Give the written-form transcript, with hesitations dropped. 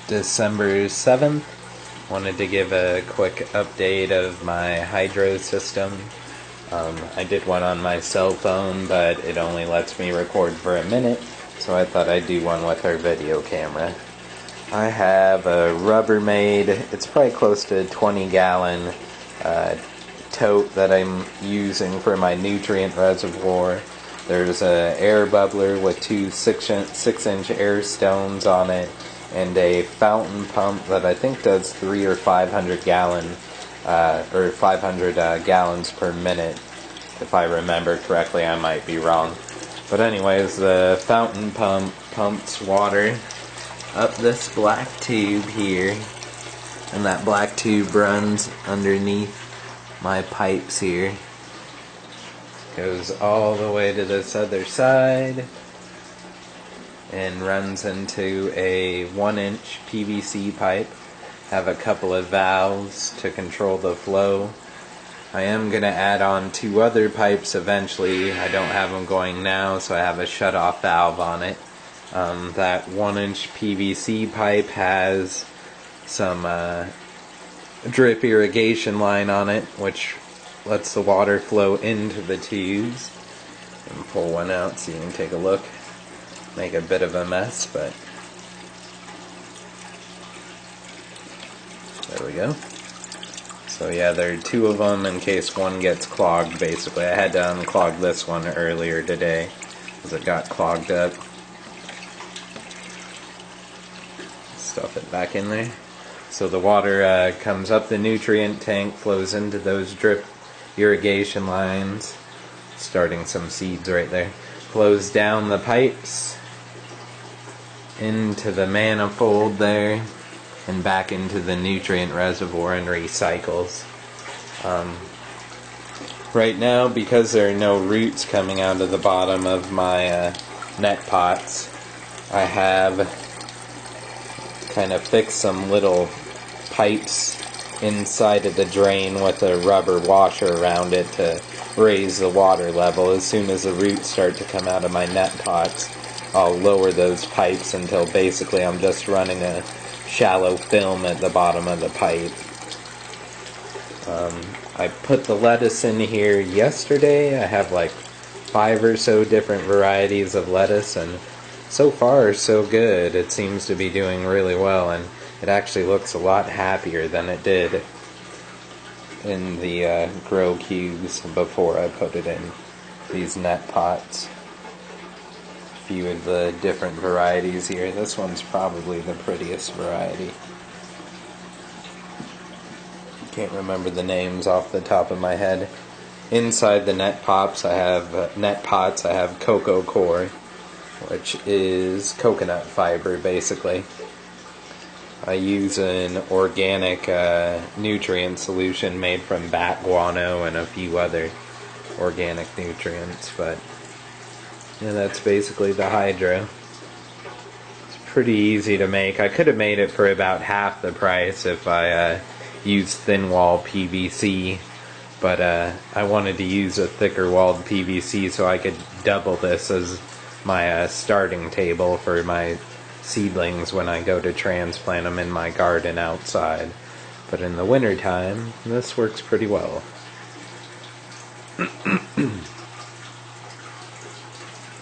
December 7th. Wanted to give a quick update of my hydro system. I did one on my cell phone, but it only lets me record for a minute, so I thought I'd do one with our video camera. I have a Rubbermaid, it's probably close to 20-gallon tote that I'm using for my nutrient reservoir. There's an air bubbler with two 6-inch air stones on it, and a fountain pump that I think does 300 or 500 gallons per minute. If I remember correctly, I might be wrong. But anyways, the fountain pump pumps water up this black tube here, and that black tube runs underneath my pipes here. Goes all the way to this other side and runs into a 1-inch PVC pipe. Have a couple of valves to control the flow. I am going to add on 2 other pipes eventually. I don't have them going now, so I have a shut-off valve on it. That 1-inch PVC pipe has some drip irrigation line on it, which lets the water flow into the tubes. And pull one out so you can take a look. Make a bit of a mess, but there we go. So yeah, there are 2 of them in case one gets clogged, basically. I had to unclog this one earlier today because it got clogged up. Stuff it back in there. So the water comes up the nutrient tank, flows into those drip irrigation lines, starting some seeds right there, flows down the pipes into the manifold there and back into the nutrient reservoir and recycles. Right now, because there are no roots coming out of the bottom of my net pots, I have kind of fixed some little pipes inside of the drain with a rubber washer around it to raise the water level. As soon as the roots start to come out of my net pots, I'll lower those pipes until basically I'm just running a shallow film at the bottom of the pipe. I put the lettuce in here yesterday. I have like 5 or so different varieties of lettuce, and so far so good. It seems to be doing really well, and it actually looks a lot happier than it did in the grow cubes before I put it in these net pots. A few of the different varieties here. This one's probably the prettiest variety. Can't remember the names off the top of my head. Inside the net pots I have Cocoa Core, which is coconut fiber basically. I use an organic nutrient solution made from bat guano and a few other organic nutrients, but yeah, that's basically the hydro. It's pretty easy to make. I could have made it for about half the price if I used thin wall PVC, but I wanted to use a thicker walled PVC so I could double this as my starting table for my seedlings when I go to transplant them in my garden outside. But in the winter time, this works pretty well.